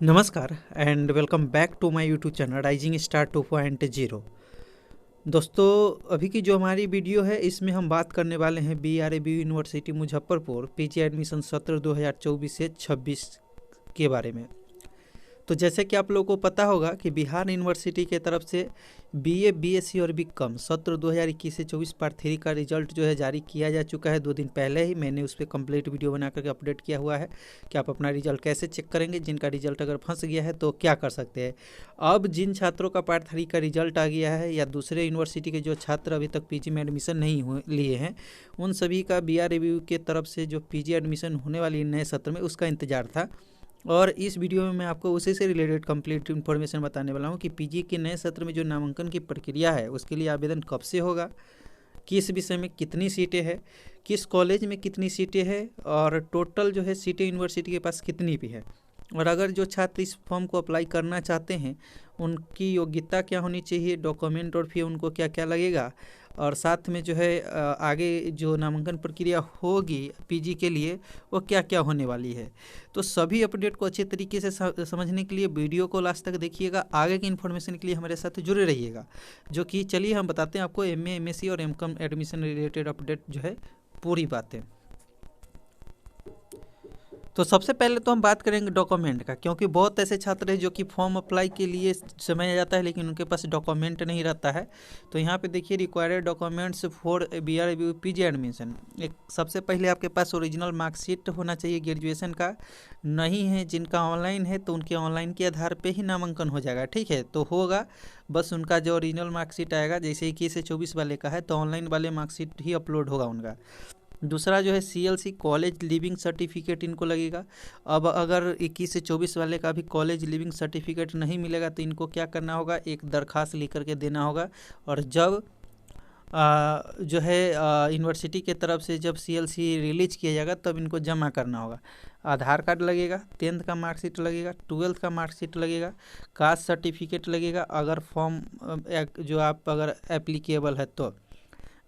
नमस्कार and welcome back to my YouTube channel rising star 2.0। दोस्तों, अभी की जो हमारी वीडियो है इसमें हम बात करने वाले हैं BRABU university Muzaffarpur PG admission सत्र 2024 से 26 के बारे में। तो जैसे कि आप लोगों को पता होगा कि बिहार यूनिवर्सिटी के तरफ से BA BSc और BCom सत्र 2021 से 24 पार्ट 3 का रिजल्ट जो है जारी किया जा चुका है। 2 दिन पहले ही मैंने उस पर कंप्लीट वीडियो बना करके अपडेट किया हुआ है कि आप अपना रिजल्ट कैसे चेक करेंगे, जिनका रिजल्ट अगर फंस गया है तो क्या कर सकते हैं। अब जिन छात्रों का पार्ट 3 का रिजल्ट आ गया है या दूसरे यूनिवर्सिटी के जो छात्र अभी तक PG में एडमिशन नहीं लिए हैं, उन सभी का BRABU के तरफ से जो PG एडमिशन होने वाली नए सत्र में उसका इंतजार था। और इस वीडियो में मैं आपको उसी से रिलेटेड कंप्लीट इन्फॉर्मेशन बताने वाला हूं कि PG के नए सत्र में जो नामांकन की प्रक्रिया है उसके लिए आवेदन कब से होगा, किस विषय में कितनी सीटें हैं, किस कॉलेज में कितनी सीटें हैं और टोटल जो है सीटें यूनिवर्सिटी के पास कितनी भी है। और अगर जो छात्र इस फॉर्म को अप्लाई करना चाहते हैं उनकी योग्यता क्या होनी चाहिए, डॉक्यूमेंट और फिर उनको क्या क्या लगेगा, और साथ में जो है आगे जो नामांकन प्रक्रिया होगी PG के लिए वो क्या क्या होने वाली है। तो सभी अपडेट को अच्छे तरीके से समझने के लिए वीडियो को लास्ट तक देखिएगा। आगे की इन्फॉर्मेशन के लिए हमारे साथ जुड़े रहिएगा। जो कि चलिए हम बताते हैं आपको MA MSc और MCom एडमिशन रिलेटेड अपडेट जो है पूरी बातें। तो सबसे पहले तो हम बात करेंगे डॉक्यूमेंट का, क्योंकि बहुत ऐसे छात्र हैं जो कि फॉर्म अप्लाई के लिए समय आ जाता है लेकिन उनके पास डॉक्यूमेंट नहीं रहता है। तो यहाँ पे देखिए required documents for BRABU PG admission. एक सबसे पहले आपके पास ओरिजिनल मार्कशीट होना चाहिए ग्रेजुएशन का। नहीं है जिनका ऑनलाइन है तो उनके ऑनलाइन के आधार पर ही नामांकन हो जाएगा, ठीक है। तो होगा बस उनका जो ओरिजिनल मार्कशीट आएगा, जैसे 21 से 24 वाले का है तो ऑनलाइन वाले मार्कशीट ही अपलोड होगा उनका। दूसरा जो है CLC कॉलेज लिविंग सर्टिफिकेट इनको लगेगा। अब अगर 21 से 24 वाले का भी कॉलेज लिविंग सर्टिफिकेट नहीं मिलेगा तो इनको क्या करना होगा, एक दरखास्त लिख करके देना होगा। और जब जो है यूनिवर्सिटी के तरफ से जब CLC रिलीज किया जाएगा तब इनको जमा करना होगा। आधार कार्ड लगेगा, 10th का मार्कशीट लगेगा, 12th का मार्कशीट लगेगा, कास्ट सर्टिफिकेट लगेगा अगर फॉर्म जो आप अगर एप्लीकेबल है तो,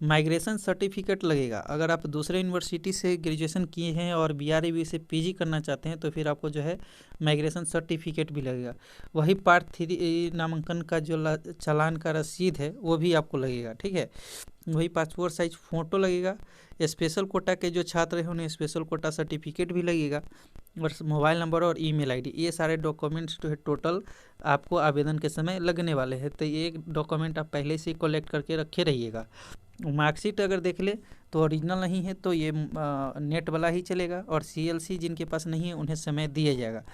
माइग्रेशन सर्टिफिकेट लगेगा। अगर आप दूसरे यूनिवर्सिटी से ग्रेजुएशन किए हैं और BRABU से PG करना चाहते हैं तो फिर आपको जो है माइग्रेशन सर्टिफिकेट भी लगेगा। वही पार्ट 3 नामांकन का जो चालान का रसीद है वो भी आपको लगेगा, ठीक है। वही पासपोर्ट साइज फ़ोटो लगेगा। स्पेशल कोटा के जो छात्र हैं उन्हें स्पेशल कोटा सर्टिफिकेट भी लगेगा। और मोबाइल नंबर और ईमेल आईडी, ये सारे डॉक्यूमेंट्स जो है टोटल आपको आवेदन के समय लगने वाले हैं। तो ये डॉक्यूमेंट आप पहले से कलेक्ट करके रखे रहिएगा। मार्कशीट अगर देख ले तो ओरिजिनल नहीं है तो ये नेट वाला ही चलेगा, और CLC जिनके पास नहीं है उन्हें समय दिया जाएगा।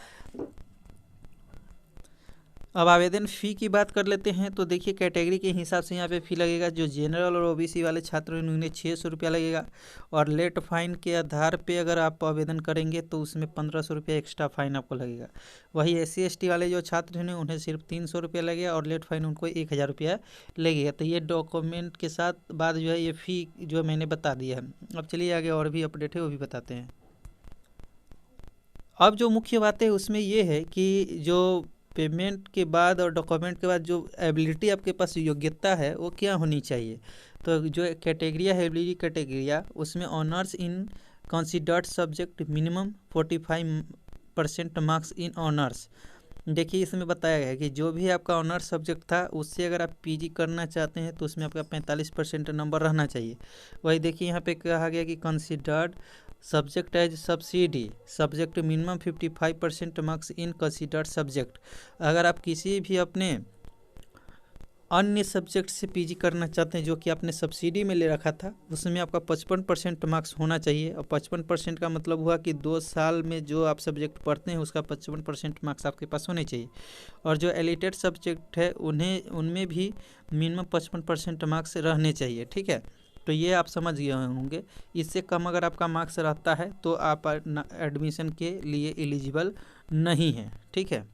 अब आवेदन फ़ी की बात कर लेते हैं। तो देखिए कैटेगरी के हिसाब से यहाँ पे फ़ी लगेगा। जो जनरल और OBC वाले छात्र हैं उन्हें 600 रुपया लगेगा। और लेट फाइन के आधार पे अगर आप आवेदन करेंगे तो उसमें 1500 रुपया एक्स्ट्रा फाइन आपको लगेगा। वही SC ST वाले जो छात्र हैं उन्हें सिर्फ 300 रुपया लगेगा और लेट फाइन उनको 1000 रुपया लगेगा। तो ये डॉक्यूमेंट के साथ बाद जो है ये फ़ी जो मैंने बता दिया है। अब चलिए आगे और भी अपडेट है वो भी बताते हैं। अब जो मुख्य बात है उसमें ये है कि जो पेमेंट के बाद और डॉक्यूमेंट के बाद जो एबिलिटी आपके पास योग्यता है वो क्या होनी चाहिए। तो जो कैटेगरिया है एबिलिटी कैटेगरिया, उसमें honours in considered subject minimum 45% marks in honours. देखिए इसमें बताया गया है कि जो भी आपका ऑनर्स सब्जेक्ट था उससे अगर आप PG करना चाहते हैं तो उसमें आपका 45% नंबर रहना चाहिए। वही देखिए यहाँ पे कहा गया कि considered subject as subsidy subject minimum 55% marks in considered subject. अगर आप किसी भी अपने अन्य सब्जेक्ट से PG करना चाहते हैं जो कि आपने सब्सिडी में ले रखा था उसमें आपका 55% मार्क्स होना चाहिए। और 55% का मतलब हुआ कि 2 साल में जो आप सब्जेक्ट पढ़ते हैं उसका 55% मार्क्स आपके पास होने चाहिए। और जो एलिटेड सब्जेक्ट है उनमें भी मिनिमम 55% मार्क्स रहने चाहिए, ठीक है। तो ये आप समझ गए होंगे। इससे कम अगर आपका मार्क्स रहता है तो आप एडमिशन के लिए एलिजिबल नहीं है, ठीक है।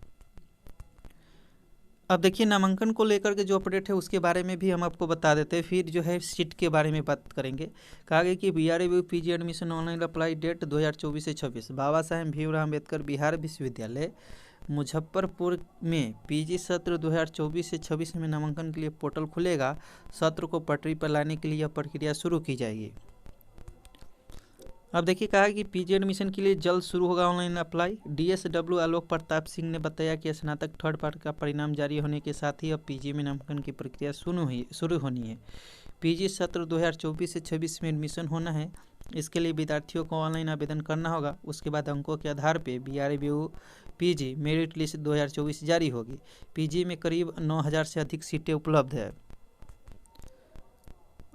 अब देखिए नामांकन को लेकर के जो अपडेट है उसके बारे में भी हम आपको बता देते हैं। फिर जो है सीट के बारे में बात करेंगे। कहा गया कि BRABU PG admission online apply date 2024 से 26। बाबा साहेब भीमराव अम्बेडकर बिहार विश्वविद्यालय मुजफ्फरपुर में PG सत्र 2024 से 26 में नामांकन के लिए पोर्टल खुलेगा। सत्र को पटरी पर लाने के लिए यह प्रक्रिया शुरू की जाएगी। अब देखिए कहा कि पीजी एडमिशन के लिए जल्द शुरू होगा ऑनलाइन अप्लाई। डीएसडब्ल्यू आलोक प्रताप सिंह ने बताया कि स्नातक थर्ड पार्ट का परिणाम जारी होने के साथ ही अब पीजी में नामांकन की प्रक्रिया शुरू होनी है। पीजी सत्र 2024 से 26 में एडमिशन होना है। इसके लिए विद्यार्थियों को ऑनलाइन आवेदन करना होगा। उसके बाद अंकों के आधार पर BRBU पीजी मेरिट लिस्ट 2024 जारी होगी। पीजी में करीब 9000 से अधिक सीटें उपलब्ध है।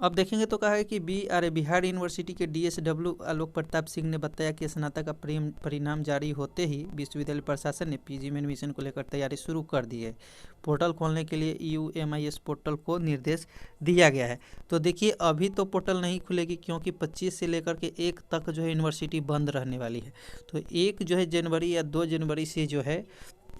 अब देखेंगे तो कहा है कि बिहार यूनिवर्सिटी के डीएसडब्ल्यू आलोक प्रताप सिंह ने बताया कि स्नातक का परिणाम जारी होते ही विश्वविद्यालय प्रशासन ने पीजी में एडमिशन को लेकर तैयारी शुरू कर दी है। पोर्टल खोलने के लिए UMIS पोर्टल को निर्देश दिया गया है। तो देखिए अभी तो पोर्टल नहीं खुलेगी क्योंकि 25 से लेकर के 1 तक जो है यूनिवर्सिटी बंद रहने वाली है। तो 1 जो है जनवरी या 2 जनवरी से जो है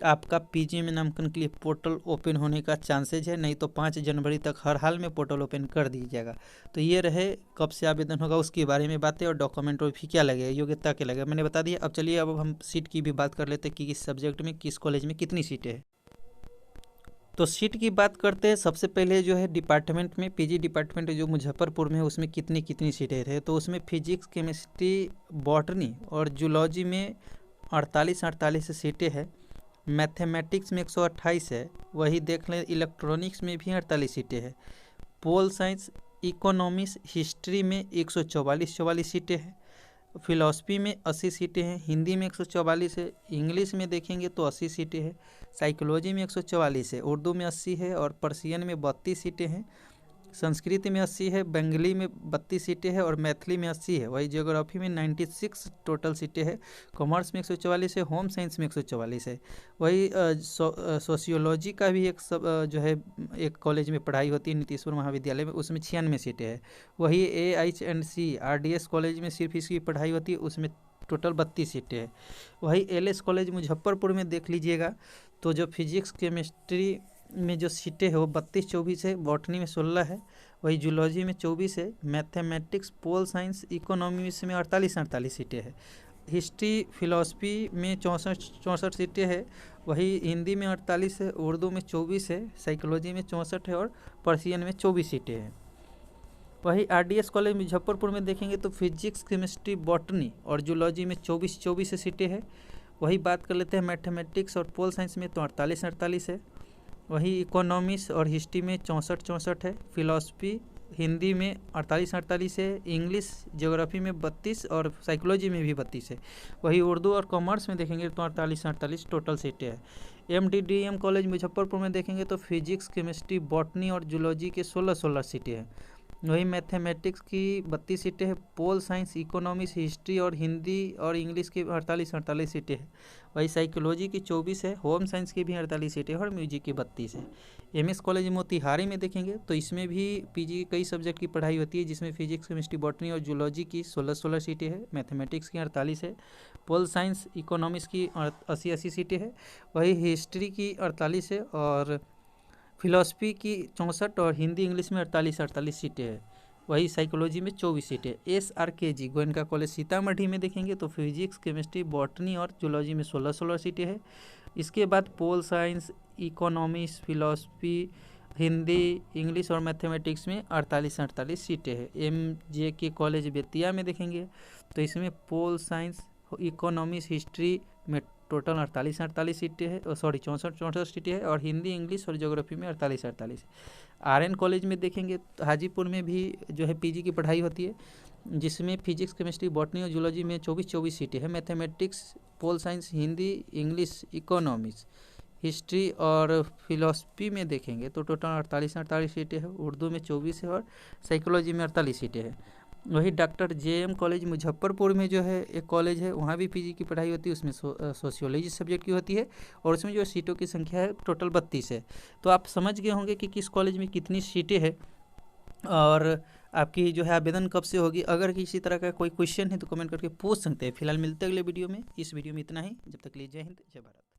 आपका पीजी में नामांकन के लिए पोर्टल ओपन होने का चांसेज है, नहीं तो 5 जनवरी तक हर हाल में पोर्टल ओपन कर दीजिएगा। तो ये रहे कब से आवेदन होगा उसके बारे में बातें, और डॉक्यूमेंट भी क्या लगेगा, योग्यता क्या लगेगा मैंने बता दिया। अब चलिए अब हम सीट की भी बात कर लेते हैं कि किस सब्जेक्ट में किस कॉलेज में कितनी सीटें हैं। तो सीट की बात करते हैं। सबसे पहले जो है डिपार्टमेंट में, पीजी डिपार्टमेंट जो मुजफ्फरपुर में है उसमें कितनी सीटें थे। तो उसमें फिजिक्स, केमिस्ट्री, बॉटनी और जूलॉजी में 48 सीटें हैं। मैथमेटिक्स में 128 है। वही देख लें इलेक्ट्रॉनिक्स में भी 48 सीटें हैं। पोल साइंस, इकोनॉमिक्स, हिस्ट्री में 144 सीटें हैं। फिलॉसफी में 80 सीटें हैं। हिंदी में 144 है। इंग्लिश में देखेंगे तो 80 सीटें हैं। साइकोलॉजी में 144 है। उर्दू में 80 है और पर्शियन में 32 सीटें हैं। संस्कृत में 80 है। बंगाली में 32 सीटें हैं और मैथिली में 80 है। वही ज्योग्राफी में 96 टोटल सीटें हैं। कॉमर्स में 144 है। होम साइंस में 144 है। वही सोशियोलॉजी का भी जो है एक कॉलेज में पढ़ाई होती है नीतीश्वर महाविद्यालय में, उसमें 96 सीटें हैं। वही AHNC RDS कॉलेज में सिर्फ इसकी पढ़ाई होती है, उसमें टोटल 32 सीटें हैं। वही LS कॉलेज मुजफ्फरपुर में देख लीजिएगा तो जो फिजिक्स केमिस्ट्री में जो सीटें है वो 32-24 है। बॉटनी में 16 है। वही जूलॉजी में 24 है। मैथमेटिक्स, पोल साइंस, इकोनॉमिक्स में 48 सीटें है। हिस्ट्री फिलॉसफी में 64 सीटें है। वही हिंदी में 48 है। उर्दू में 24 है। साइकोलॉजी में 64 है और पर्शियन में 24 सीटें हैं। वही RDS कॉलेज मुजफ्फरपुर में देखेंगे तो फिजिक्स, केमिस्ट्री, बॉटनी और जूलॉजी में 24 सीटें हैं। वही बात कर लेते हैं मैथमेटिक्स और पोल साइंस में तो 48 है। वही इकोनॉमिक्स और हिस्ट्री में 64 है। फिलॉसफी हिंदी में 48 है। इंग्लिश ज्योग्राफी में 32 और साइकोलॉजी में भी 32 है। वही उर्दू और कॉमर्स में देखेंगे तो 48 टोटल सीटें हैं। MDDM कॉलेज मुजफ्फरपुर में देखेंगे तो फिजिक्स, केमिस्ट्री, बॉटनी और जूलॉजी के 16 सीटें हैं। वही मैथमेटिक्स की 32 सीटें हैं। पोल साइंस, इकोनॉमिक्स, हिस्ट्री और हिंदी और इंग्लिश की 48 सीटें हैं। वही साइकोलॉजी की 24 है। होम साइंस की भी 48 सीटें और म्यूजिक की 32 है। MS कॉलेज मोतिहारी में देखेंगे तो इसमें भी पीजी कई सब्जेक्ट की पढ़ाई होती है, जिसमें फिजिक्स, केमिस्ट्री, बॉटनी और जूलॉजी की 16 सीटें हैं। मैथमेटिक्स की 48 है। पोल साइंस, इकोनॉमिक्स की 80 सीटें हैं। वही हिस्ट्री की 48 है और फिलॉसफी की 64 और हिंदी इंग्लिश में 48 सीटें हैं। वही साइकोलॉजी में 24 सीटें। SRKG गोयनका कॉलेज सीतामढ़ी में देखेंगे तो फिजिक्स, केमिस्ट्री, बॉटनी और जूलॉजी में 16 सीटें हैं। इसके बाद pol science, economics, philosophy, Hindi, English और मैथमेटिक्स में 48 सीटें हैं। MJK कॉलेज बेतिया में देखेंगे तो इसमें पोल साइंस, इकोनॉमिक्स, हिस्ट्री में टोटल 48 सीटें है, 64 सीटें है और हिंदी, इंग्लिश और ज्योग्राफी में 48। RN कॉलेज में देखेंगे तो हाजीपुर में भी जो है पीजी की पढ़ाई होती है, जिसमें फिजिक्स, केमिस्ट्री, बॉटनी और जूलॉजी में 24 सीटें है। Mathematics, pol science, Hindi, English, economics, history और फिलॉसफी में देखेंगे तो टोटल 48 सीटें है। उर्दू में 24 है और साइकोलॉजी में 48 सीटें है। वही डॉक्टर JM कॉलेज मुजफ्फरपुर में जो है एक कॉलेज है, वहाँ भी पीजी की पढ़ाई होती है, उसमें सोशियोलॉजी सब्जेक्ट की होती है और उसमें जो सीटों की संख्या है टोटल 32 है। तो आप समझ गए होंगे कि किस कॉलेज में कितनी सीटें हैं और आपकी जो है आवेदन कब से होगी। अगर किसी तरह का कोई क्वेश्चन है तो कमेंट करके पूछ सकते हैं। फिलहाल मिलते हैं अगले वीडियो में। इस वीडियो में इतना ही। जब तक के लिए जय हिंद, जय भारत।